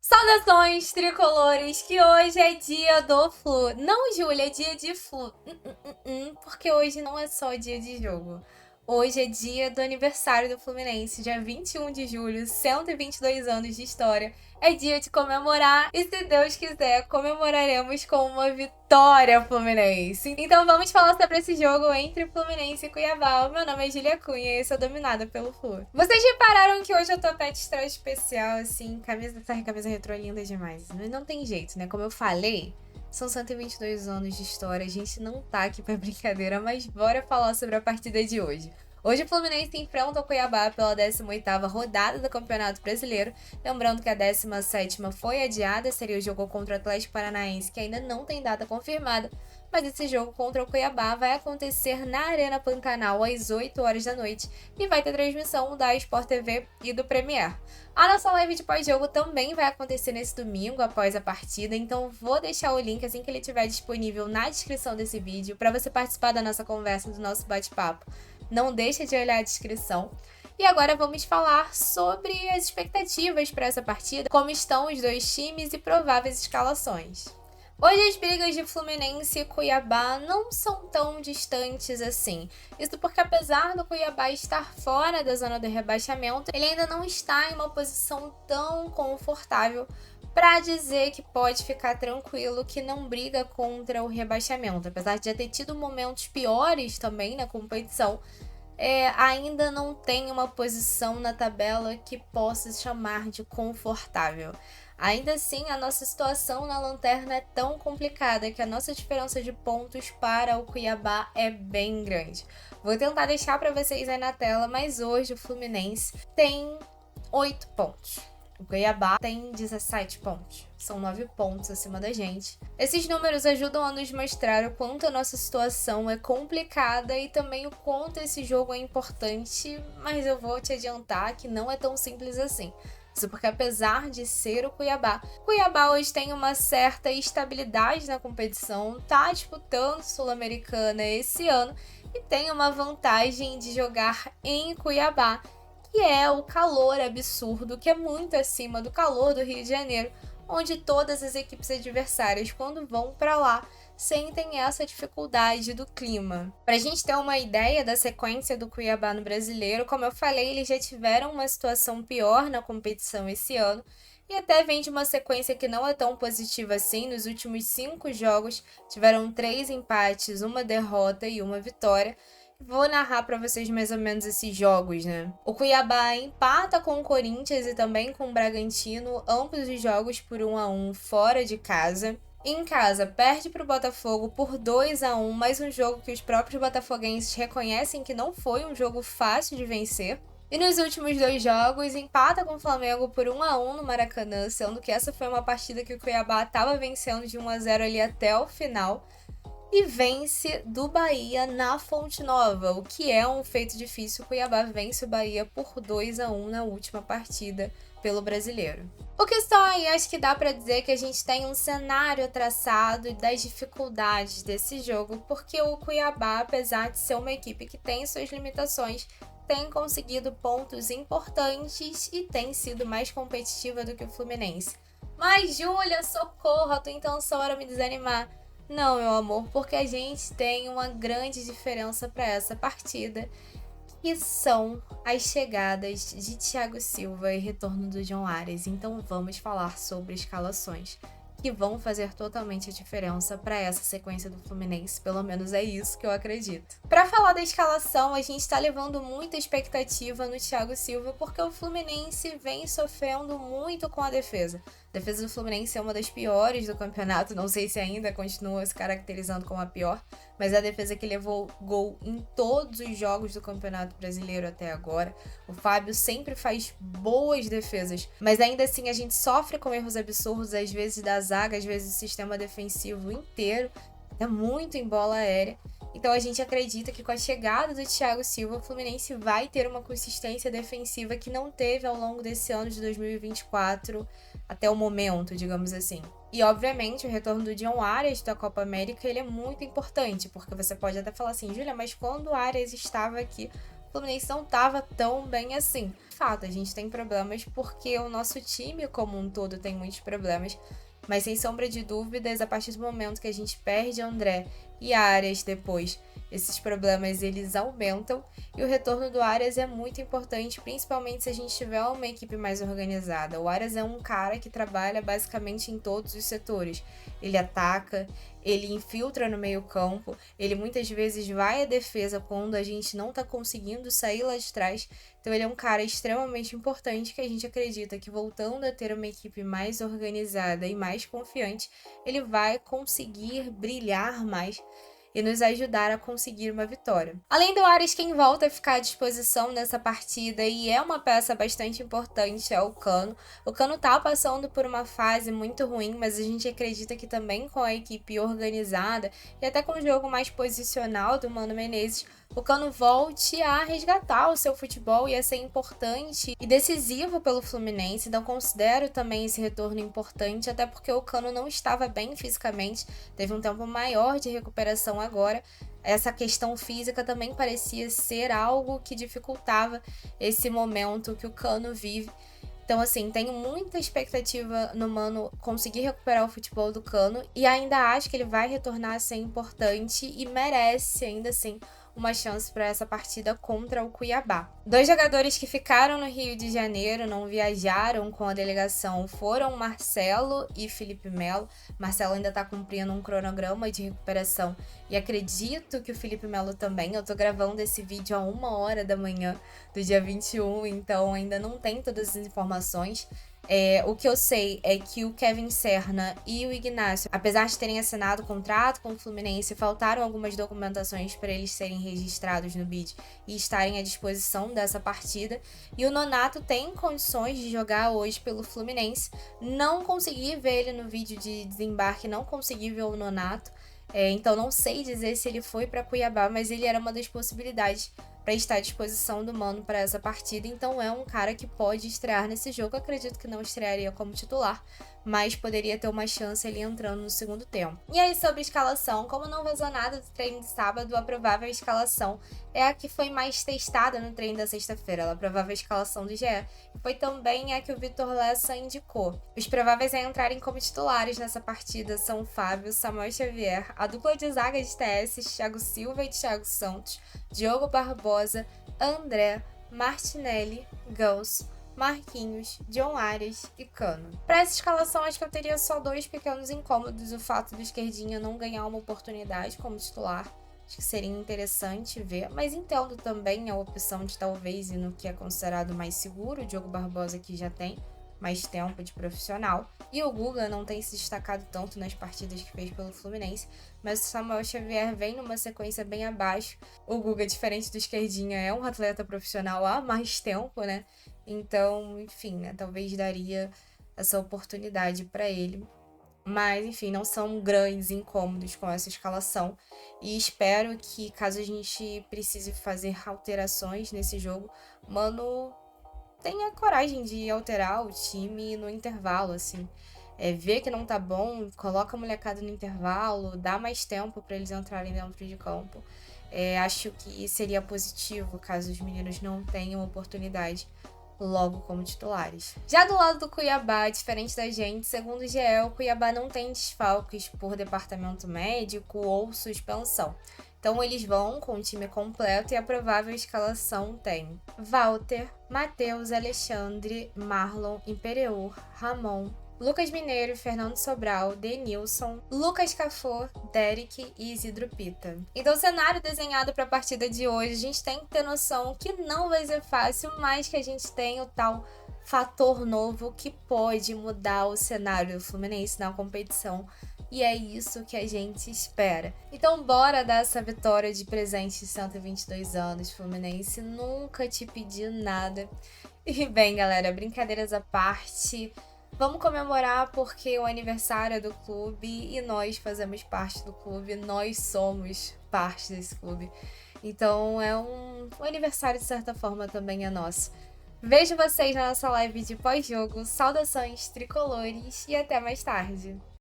Saudações, tricolores, que hoje é dia do Flu. Não, Júlia, é dia de Flu. Porque hoje não é só dia de jogo. Hoje é dia do aniversário do Fluminense, dia 21 de julho, 122 anos de história. É dia de comemorar e, se Deus quiser, comemoraremos com uma vitória fluminense. Então vamos falar sobre esse jogo entre Fluminense e Cuiabá. Meu nome é Julia Cunha e eu sou dominada pelo Flu. Vocês repararam que hoje eu tô até de traje especial, assim, essa camisa retrô é linda demais. Mas não tem jeito, né? Como eu falei, são 122 anos de história, a gente não tá aqui pra brincadeira, mas bora falar sobre a partida de hoje. Hoje o Fluminense enfrenta o Cuiabá pela 18ª rodada do Campeonato Brasileiro. Lembrando que a 17ª foi adiada, seria o jogo contra o Atlético Paranaense, que ainda não tem data confirmada. Mas esse jogo contra o Cuiabá vai acontecer na Arena Pantanal às 8 horas da noite e vai ter transmissão da Sport TV e do Premier. A nossa live de pós-jogo também vai acontecer nesse domingo, após a partida, então vou deixar o link assim que ele estiver disponível na descrição desse vídeo para você participar da nossa conversa, do nosso bate-papo. Não deixa de olhar a descrição. E agora vamos falar sobre as expectativas para essa partida, como estão os dois times e prováveis escalações. Hoje as brigas de Fluminense e Cuiabá não são tão distantes assim. Isso porque, apesar do Cuiabá estar fora da zona do rebaixamento, ele ainda não está em uma posição tão confortável para dizer que pode ficar tranquilo que não briga contra o rebaixamento. Apesar de já ter tido momentos piores também na competição, ainda não tem uma posição na tabela que possa se chamar de confortável. Ainda assim, a nossa situação na lanterna é tão complicada que a nossa diferença de pontos para o Cuiabá é bem grande. Vou tentar deixar para vocês aí na tela, mas hoje o Fluminense tem 8 pontos. O Cuiabá tem 17 pontos. São 9 pontos acima da gente. Esses números ajudam a nos mostrar o quanto a nossa situação é complicada e também o quanto esse jogo é importante, mas eu vou te adiantar que não é tão simples assim. Isso porque, apesar de ser o Cuiabá hoje tem uma certa estabilidade na competição, tá disputando Sul-Americana esse ano e tem uma vantagem de jogar em Cuiabá, que é o calor absurdo, que é muito acima do calor do Rio de Janeiro, onde todas as equipes adversárias, quando vão para lá, sentem essa dificuldade do clima. Para a gente ter uma ideia da sequência do Cuiabá no Brasileiro, como eu falei, eles já tiveram uma situação pior na competição esse ano, e até vem de uma sequência que não é tão positiva assim. Nos últimos 5 jogos, tiveram 3 empates, uma derrota e uma vitória. Vou narrar para vocês mais ou menos esses jogos, né? O Cuiabá empata com o Corinthians e também com o Bragantino, ambos os jogos por 1-1 fora de casa. Em casa, perde para o Botafogo por 2-1, mais um jogo que os próprios botafoguenses reconhecem que não foi um jogo fácil de vencer. E nos últimos 2 jogos, empata com o Flamengo por 1-1 no Maracanã, sendo que essa foi uma partida que o Cuiabá estava vencendo de 1-0 ali até o final. E vence do Bahia na Fonte Nova, o que é um feito difícil. O Cuiabá vence o Bahia por 2-1 na última partida pelo Brasileiro. O que só aí acho que dá para dizer que a gente tem um cenário traçado das dificuldades desse jogo, porque o Cuiabá, apesar de ser uma equipe que tem suas limitações, tem conseguido pontos importantes e tem sido mais competitiva do que o Fluminense. Mas, Júlia, socorro, a tua intenção era me desanimar. Não, meu amor, porque a gente tem uma grande diferença para essa partida, que são as chegadas de Thiago Silva e retorno do John Arias. Então vamos falar sobre escalações que vão fazer totalmente a diferença para essa sequência do Fluminense, pelo menos é isso que eu acredito. Para falar da escalação, a gente está levando muita expectativa no Thiago Silva, porque o Fluminense vem sofrendo muito com a defesa. A defesa do Fluminense é uma das piores do campeonato, não sei se ainda continua se caracterizando como a pior, mas é a defesa que levou gol em todos os jogos do Campeonato Brasileiro até agora. O Fábio sempre faz boas defesas, mas ainda assim a gente sofre com erros absurdos, às vezes da zaga, às vezes do sistema defensivo inteiro, é muito em bola aérea. Então a gente acredita que com a chegada do Thiago Silva, o Fluminense vai ter uma consistência defensiva que não teve ao longo desse ano de 2024 até o momento, digamos assim. E obviamente o retorno do John Arias da Copa América ele é muito importante, porque você pode até falar assim, Júlia, mas quando o Arias estava aqui, Fluminense não tava tão bem assim. De fato, a gente tem problemas porque o nosso time como um todo tem muitos problemas, mas sem sombra de dúvidas, a partir do momento que a gente perde André e Arias depois, esses problemas eles aumentam e o retorno do Arias é muito importante, principalmente se a gente tiver uma equipe mais organizada. O Arias é um cara que trabalha basicamente em todos os setores. Ele ataca, ele infiltra no meio-campo, ele muitas vezes vai à defesa quando a gente não tá conseguindo sair lá de trás. Então ele é um cara extremamente importante que a gente acredita que voltando a ter uma equipe mais organizada e mais confiante, ele vai conseguir brilhar mais e nos ajudar a conseguir uma vitória. Além do Arias, quem volta a ficar à disposição nessa partida e é uma peça bastante importante é o Cano. O Cano tá passando por uma fase muito ruim, mas a gente acredita que também com a equipe organizada e até com o jogo mais posicional do Mano Menezes, o Cano volte a resgatar o seu futebol e a ser importante e decisivo pelo Fluminense. Então considero também esse retorno importante, até porque o Cano não estava bem fisicamente, teve um tempo maior de recuperação agora. Essa questão física também parecia ser algo que dificultava esse momento que o Cano vive. Então, assim, tenho muita expectativa no Mano conseguir recuperar o futebol do Cano e ainda acho que ele vai retornar a ser importante e merece, ainda assim, uma chance para essa partida contra o Cuiabá. Dois jogadores que ficaram no Rio de Janeiro, não viajaram com a delegação, foram Marcelo e Felipe Melo. Marcelo ainda está cumprindo um cronograma de recuperação e acredito que o Felipe Melo também. Eu tô gravando esse vídeo a 1h da manhã do dia 21, então ainda não tem todas as informações. O que eu sei é que o Kevin Serna e o Ignacio, apesar de terem assinado contrato com o Fluminense, faltaram algumas documentações para eles serem registrados no BID e estarem à disposição dessa partida. E o Nonato tem condições de jogar hoje pelo Fluminense. Não consegui ver ele no vídeo de desembarque, não consegui ver o Nonato. Então não sei dizer se ele foi para Cuiabá, mas ele era uma das possibilidades para estar à disposição do Mano para essa partida. Então é um cara que pode estrear nesse jogo. Eu acredito que não estrearia como titular, mas poderia ter uma chance ali entrando no segundo tempo. E aí sobre escalação, como não vazou nada do treino de sábado, a provável escalação é a que foi mais testada no treino da sexta-feira, a provável escalação do GE. E foi também a que o Vitor Lessa indicou. Os prováveis a entrarem como titulares nessa partida são Fábio, Samuel Xavier, a dupla de zaga de TS, Thiago Silva e Thiago Santos, Diogo Barbosa, André, Martinelli, Ganso, Marquinhos, John Arias e Cano. Para essa escalação, acho que eu teria só dois pequenos incômodos: o fato do Esquerdinha não ganhar uma oportunidade como titular. Acho que seria interessante ver, mas entendo também a opção de talvez ir no que é considerado mais seguro. O Diogo Barbosa que já tem mais tempo de profissional. E o Guga não tem se destacado tanto nas partidas que fez pelo Fluminense, mas o Samuel Xavier vem numa sequência bem abaixo. O Guga, diferente do Esquerdinha, é um atleta profissional há mais tempo, né? Então, enfim, né? Talvez daria essa oportunidade para ele. Mas, enfim, não são grandes incômodos com essa escalação. E espero que, caso a gente precise fazer alterações nesse jogo, Mano tenha coragem de alterar o time no intervalo, assim. Ver que não tá bom, coloca a molecada no intervalo, dá mais tempo para eles entrarem dentro de campo. Acho que seria positivo caso os meninos não tenham oportunidade logo como titulares. Já do lado do Cuiabá, diferente da gente, segundo o GE, o Cuiabá não tem desfalques por departamento médico ou suspensão. Então eles vão com o time completo e a provável escalação tem Walter, Matheus, Alexandre, Marlon, Imperiur, Ramon, Lucas Mineiro, Fernando Sobral, Denilson, Lucas Cafor, Derek e Isidro Pita. Então o cenário desenhado para a partida de hoje, a gente tem que ter noção que não vai ser fácil, mas que a gente tem o tal fator novo que pode mudar o cenário do Fluminense na competição. E é isso que a gente espera. Então bora dar essa vitória de presente de 122 anos, Fluminense. Nunca te pedi nada. E bem, galera, brincadeiras à parte, vamos comemorar porque é o aniversário é do clube e nós fazemos parte do clube, nós somos parte desse clube. Então o aniversário de certa forma também é nosso. Vejo vocês na nossa live de pós-jogo. Saudações tricolores e até mais tarde.